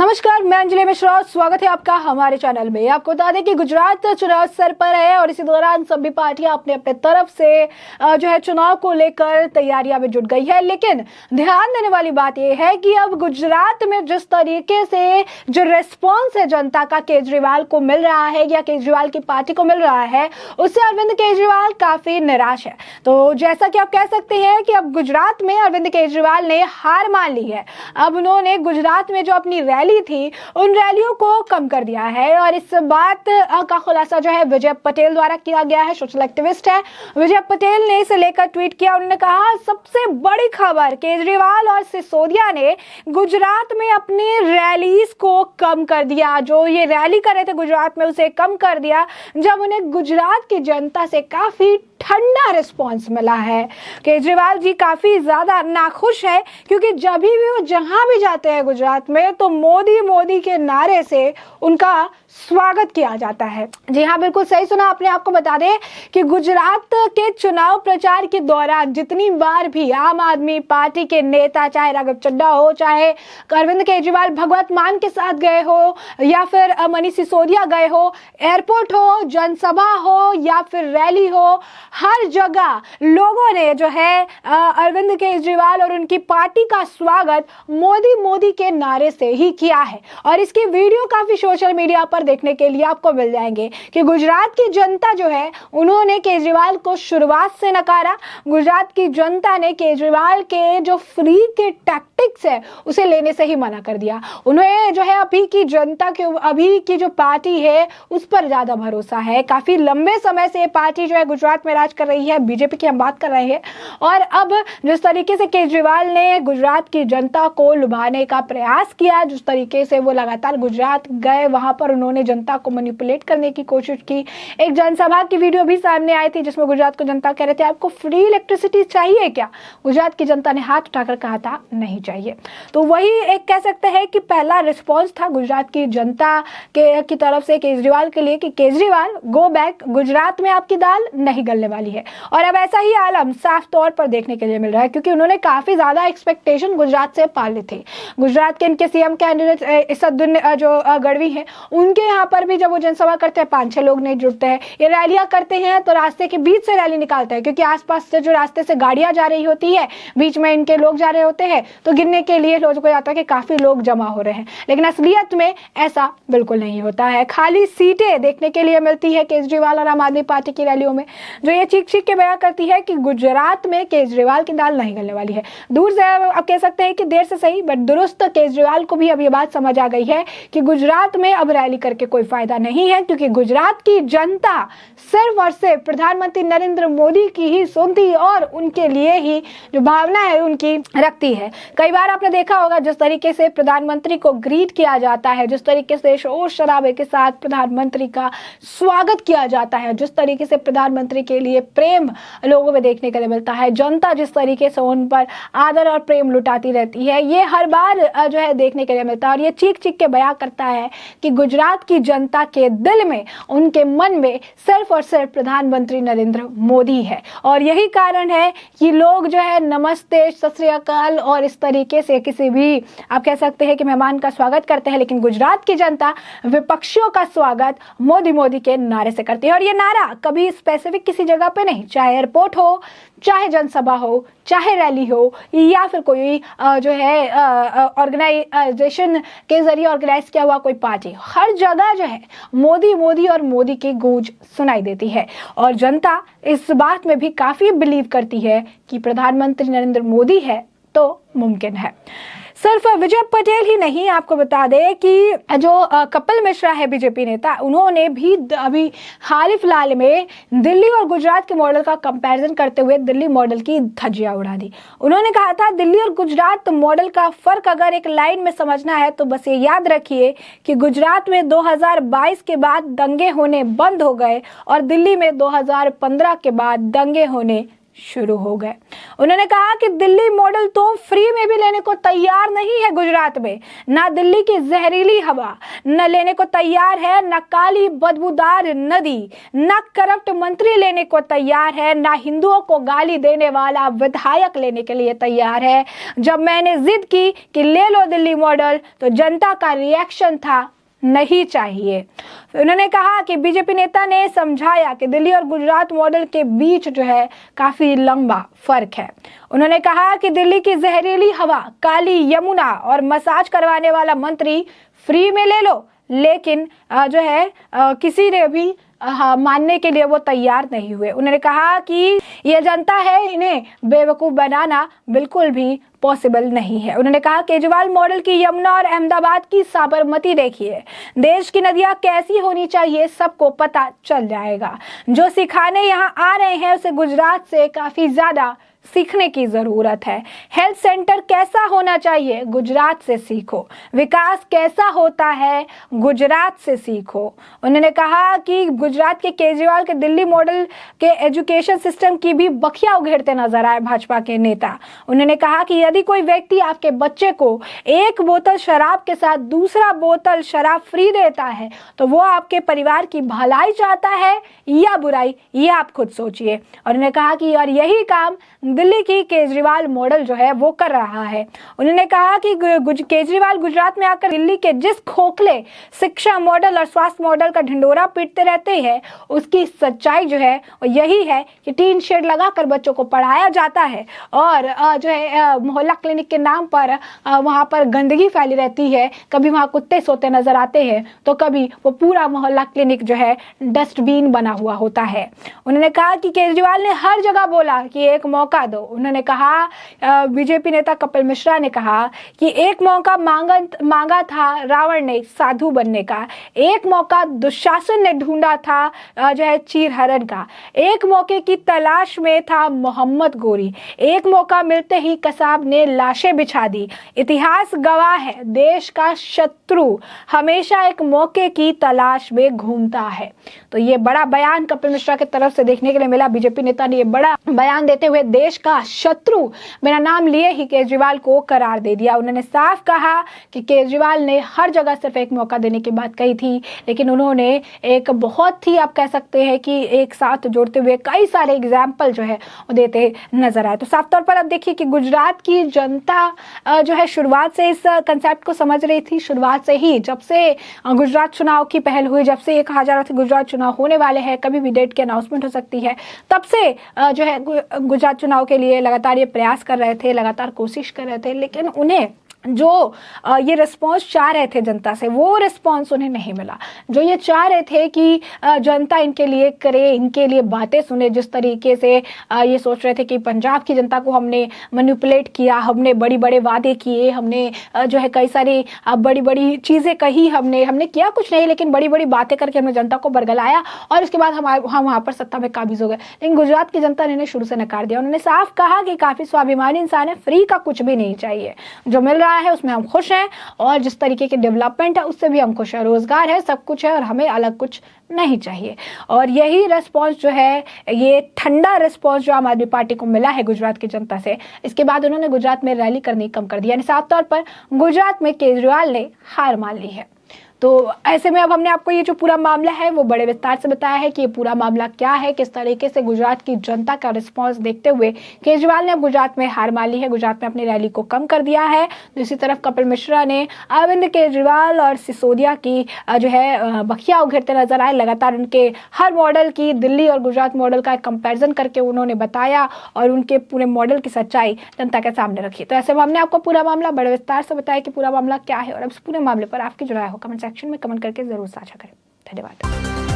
नमस्कार, मैं अंजलि मिश्रा। स्वागत है आपका हमारे चैनल में। आपको बता दें कि गुजरात चुनाव सर पर है और इसी दौरान सभी पार्टियां अपने अपने तरफ से जो है चुनाव को लेकर तैयारियां में जुट गई है। लेकिन ध्यान देने वाली बात यह है कि अब गुजरात में जिस तरीके से जो रेस्पॉन्स है जनता का केजरीवाल को मिल रहा है या केजरीवाल की पार्टी को मिल रहा है, उससे अरविंद केजरीवाल काफी निराश है। तो जैसा कि आप कह सकते हैं कि अब गुजरात में अरविंद केजरीवाल ने हार मान ली है। अब उन्होंने गुजरात में जो अपनी रैली थी उन रैलियों को कम कर दिया है और इस बात का खुलासा जो है विजय पटेल द्वारा किया गया है। सोशल एक्टिविस्ट है विजय पटेल ने इसे लेकर ट्वीट किया। उन्होंने कहा, सबसे बड़ी खबर, केजरीवाल और सिसोदिया ने गुजरात में अपनी रैलीज को कम कर दिया। जो ये रैली कर रहे थे गुजरात में, उसे कम कर दिया जब उन्हें गुजरात की जनता से काफी ठंडा रिस्पॉन्स मिला है। केजरीवाल जी काफी ज्यादा नाखुश है क्योंकि जब भी वो जहां भी जाते हैं गुजरात में तो मोदी मोदी के नारे से उनका स्वागत किया जाता है। जी हाँ, बिल्कुल सही सुना आपने। आपको बता दें कि गुजरात के चुनाव प्रचार के दौरान जितनी बार भी आम आदमी पार्टी के नेता, चाहे राघव चड्ढा हो, चाहे अरविंद केजरीवाल भगवत मान के साथ गए हो या फिर मनीष सिसोदिया गए हो, एयरपोर्ट हो, जनसभा हो या फिर रैली हो, हर जगह लोगों ने जो है अरविंद केजरीवाल और उनकी पार्टी का स्वागत मोदी मोदी के नारे से ही किया है। और इसकी वीडियो काफी सोशल मीडिया पर देखने के लिए आपको मिल जाएंगे कि गुजरात की जनता जो है उन्होंने केजरीवाल को शुरुआत से नकारा। गुजरात की जनता ने केजरीवाल के जो फ्री के टैक्टिक्स है उसे लेने से ही मना कर दिया। उन्हें जो है अभी की जनता के, अभी की जो पार्टी है उस पर ज्यादा भरोसा है। काफी लंबे समय से पार्टी जो है गुजरात में राज कर रही है, बीजेपी की हम बात कर रहे हैं। और अब जिस तरीके से केजरीवाल ने गुजरात की जनता को लुभाने का प्रयास किया, जिस तरीके से वो लगातार गुजरात गए, वहां पर उन्होंने जनता को मैनिपुलेट करने की कोशिश की। एक जनसभा की वीडियो भी सामने आई थी जिसमें गुजरात को जनता कह रहे थे, आपको फ्री इलेक्ट्रिसिटी चाहिए क्या? गुजरात की जनता ने हाथ उठाकर कहा था नहीं चाहिए। तो वही एक कह सकते हैं कि पहला रिस्पॉन्स था गुजरात की जनता की तरफ से केजरीवाल के लिए कि केजरीवाल गो बैक, गुजरात में आपकी दाल नहीं गलने वाली है। और अब ऐसा ही आलम साफ तौर पर देखने के लिए मिल रहा है क्योंकि उन्होंने काफी ज्यादा एक्सपेक्टेशन गुजरात से पाले थे। गुजरात के इनके सीएम कैंडिडेट इसदुद्दीन जो गढ़वी हैं, उनके यहाँ पर भी जब वो जनसभा करते हैं 5-6 लोग नहीं जुड़ते हैं। ये रैलियां करते हैं तो रास्ते के बीच से रैली निकालते हैं क्योंकि आसपास से जो रास्ते से गाड़ियां जा रही होती है, बीच में इनके लोग जा रहे होते हैं, तो गिनने के लिए लोगों को जाता है कि काफी लोग जमा हो रहे हैं। लेकिन असलियत में ऐसा बिल्कुल नहीं होता है। खाली सीटें देखने के लिए मिलती है केजरीवाल और आम आदमी पार्टी की रैलियों में, जो ये चीख चीख के बयान करती है कि गुजरात में केजरीवाल की दाल नहीं गलने वाली है। दूर से आप कह सकते हैं कि देर से सही बट दुरुस्त केजरीवाल को भी अब ये बात समझ आ गई है कि गुजरात में अब रैली करके कोई फायदा नहीं है क्योंकि गुजरात की जनता सिर्फ और सिर्फ प्रधानमंत्री नरेंद्र मोदी की ही सुनती और उनके लिए ही जो भावना है उनकी रखती है। कई बार आपने देखा होगा जिस तरीके से प्रधानमंत्री को ग्रीट किया जाता है, जिस तरीके से शोर शराबे के साथ प्रधानमंत्री का स्वागत किया जाता है, जिस तरीके से प्रधानमंत्री के लिए प्रेम लोगों में देखने के लिए मिलता है, जनता जिस तरीके से उन पर आदर और प्रेम लुटाती रहती है, ये हर बार जो है देखने के लिए मिलता है। और ये चीख चीख के बयान करता है कि गुजरात की जनता के दिल में, उनके मन में सिर्फ और सिर्फ प्रधानमंत्री नरेंद्र मोदी है। और यही कारण है कि लोग जो है नमस्ते, सत श्री अकाल और इस तरीके से किसी भी आप कह सकते हैं कि मेहमान का स्वागत करते हैं। लेकिन गुजरात की जनता विपक्षियों का स्वागत मोदी मोदी के नारे से करती है। और ये नारा कभी स्पेसिफिक किसी जगह पे नहीं, चाहे एयरपोर्ट हो, चाहे जनसभा हो, चाहे रैली हो या फिर कोई जो है ऑर्गेनाइजेशन के जरिए ऑर्गेनाइज किया हुआ कोई पार्टी, हर जगह जो है मोदी मोदी और मोदी की गूंज सुनाई देती है। और जनता इस बात में भी काफी बिलीव करती है कि प्रधानमंत्री नरेंद्र मोदी है तो मुमकिन है। सिर्फ विजय पटेल ही नहीं, आपको बता दें कि जो कपिल मिश्रा है बीजेपी नेता, उन्होंने भी अभी हाल फिलहाल में दिल्ली और गुजरात के मॉडल का कंपैरिजन करते हुए दिल्ली मॉडल की धज्जियां उड़ा दी। उन्होंने कहा था, दिल्ली और गुजरात मॉडल का फर्क अगर एक लाइन में समझना है तो बस ये याद रखिए कि गुजरात में 2022 के बाद दंगे होने बंद हो गए और दिल्ली में 2015 के बाद दंगे होने शुरू हो गए। उन्होंने कहा कि दिल्ली मॉडल तो फ्री में भी लेने को तैयार नहीं है गुजरात में। ना दिल्ली की जहरीली हवा, न लेने को तैयार है, न काली बदबूदार नदी, न करप्ट मंत्री लेने को तैयार है, न हिंदुओं को गाली देने वाला विधायक लेने के लिए तैयार है। जब मैंने जिद की कि ले लो दिल्ली मॉडल, तो जनता का रिएक्शन था नहीं चाहिए। उन्होंने कहा कि बीजेपी नेता ने समझाया कि दिल्ली और गुजरात मॉडल के बीच जो है काफी लंबा फर्क है। उन्होंने कहा कि दिल्ली की जहरीली हवा, काली यमुना और मसाज करवाने वाला मंत्री फ्री में ले लो, लेकिन जो है किसी ने भी मानने के लिए वो तैयार नहीं हुए। उन्होंने कहा कि ये जनता है, इन्हें बेवकूफ बनाना बिल्कुल भी पॉसिबल नहीं है। उन्होंने कहा केजरीवाल मॉडल की यमुना और अहमदाबाद की साबरमती देखिए, देश की नदियां कैसी होनी चाहिए सबको पता चल जाएगा। जो सिखाने यहाँ आ रहे हैं उसे गुजरात से काफी ज्यादा सीखने की जरूरत है। हेल्थ सेंटर कैसा होना चाहिए, गुजरात से सीखो। विकास कैसा होता है, गुजरात से सीखो। उन्होंने कहा कि गुजरात के केजरीवाल के दिल्ली मॉडल के एजुकेशन सिस्टम की भी बखिया उघेड़ते नजर आए भाजपा के नेता। उन्होंने कहा कि यदि कोई व्यक्ति आपके बच्चे को एक बोतल शराब के साथ दूसरा बोतल शराब फ्री देता है तो वो आपके परिवार की भलाई चाहता है या बुराई, ये आप खुद सोचिए। और उन्होंने कहा कि और यही काम दिल्ली की केजरीवाल मॉडल जो है वो कर रहा है। उन्होंने कहा कि केजरीवाल गुजरात में आकर दिल्ली के जिस खोखले शिक्षा मॉडल और स्वास्थ्य मॉडल का ढिंडोरा पीटते रहते हैं, उसकी सच्चाई जो है वो यही है कि टीन शेड लगाकर बच्चों को पढ़ाया जाता है और जो है मोहल्ला क्लिनिक के नाम पर वहाँ पर गंदगी फैली रहती है। कभी वहाँ कुत्ते सोते नजर आते हैं तो कभी वो पूरा मोहल्ला क्लिनिक जो है डस्टबिन बना हुआ होता है। उन्होंने कहा कि केजरीवाल ने हर जगह बोला कि एक मौका दो। उन्होंने कहा, बीजेपी नेता कपिल मिश्रा ने कहा कि एक मौका मांगा था रावण ने साधु बनने का, एक मौका दुशासन ने ढूंढा था जो है चीरहरण का, एक मौके की तलाश में था मोहम्मद गोरी, एक मौका मिलते ही कसाब ने लाशें बिछा दी। इतिहास गवाह है, देश का शत्रु हमेशा एक मौके की तलाश में घूमता है। तो ये बड़ा बयान कपिल मिश्रा की तरफ से देखने के लिए मिला। बीजेपी नेता ने ये बड़ा बयान देते हुए देश का शत्रु बिना नाम लिए ही केजरीवाल को करार दे दिया। उन्होंने साफ कहा कि केजरीवाल ने हर जगह सिर्फ एक मौका देने की बात कही थी, लेकिन उन्होंने एक बहुत ही आप कह सकते हैं कि एक साथ जोड़ते हुए कई सारे एग्जाम्पल जो है वो देते नजर आए। तो साफ तौर पर अब देखिए कि गुजरात की जनता जो है शुरुआत से इस कंसेप्ट को समझ रही थी। शुरुआत से ही जब से गुजरात चुनाव की पहल हुई, जब से ये कहा जा रहा था गुजरात चुनाव होने वाले हैं, कभी भी डेट की अनाउंसमेंट हो सकती है, तब से जो है गुजरात चुनाव के लिए लगातार ये प्रयास कर रहे थे, लगातार कोशिश कर रहे थे, लेकिन उन्हें जो ये रिस्पॉन्स चाह रहे थे जनता से, वो रिस्पॉन्स उन्हें नहीं मिला। जो ये चाह रहे थे कि जनता इनके लिए करे, इनके लिए बातें सुने, जिस तरीके से ये सोच रहे थे कि पंजाब की जनता को हमने मैनिपुलेट किया, हमने बड़े बड़े वादे किए, हमने जो है कई सारी बड़ी बड़ी चीज़ें कही, हमने किया कुछ नहीं, लेकिन बड़ी बड़ी बातें करके हमने जनता को बरगलाया और उसके बाद हम वहाँ पर सत्ता में काबिज हो गए। लेकिन गुजरात की जनता ने इन्हें शुरू से नकार दिया। उन्होंने साफ कहा कि काफ़ी स्वाभिमानी इंसान है, फ्री का कुछ भी नहीं चाहिए, जो मिल रहा है उसमें हम खुश हैं और जिस तरीके की डेवलपमेंट है उससे भी हम खुश हैं, रोजगार है, सब कुछ है और हमें अलग कुछ नहीं चाहिए। और यही रिस्पॉन्स जो है, ये ठंडा रिस्पॉन्स जो आम आदमी पार्टी को मिला है गुजरात की जनता से, इसके बाद उन्होंने गुजरात में रैली करनी कम कर दिया। यानी साफ तौर पर गुजरात में केजरीवाल ने हार मान ली है। तो ऐसे में अब हमने आपको ये जो पूरा मामला है वो बड़े विस्तार से बताया है कि ये पूरा मामला क्या है, किस तरीके से गुजरात की जनता का रिस्पांस देखते हुए केजरीवाल ने अब गुजरात में हार मान ली है, गुजरात में अपनी रैली को कम कर दिया है। दूसरी तरफ कपिल मिश्रा ने अरविंद केजरीवाल और सिसोदिया की जो है बखिया उघेरते नजर आए। लगातार उनके हर मॉडल की दिल्ली और गुजरात मॉडल का कंपेरिजन करके उन्होंने बताया और उनके पूरे मॉडल की सच्चाई जनता के सामने रखी। तो ऐसे में हमने आपको पूरा मामला बड़े विस्तार से बताया कि पूरा मामला क्या है और अब इस पूरे मामले पर आपकी जो राय हो कमेंट सेक्शन में कमेंट करके जरूर साझा करें। धन्यवाद।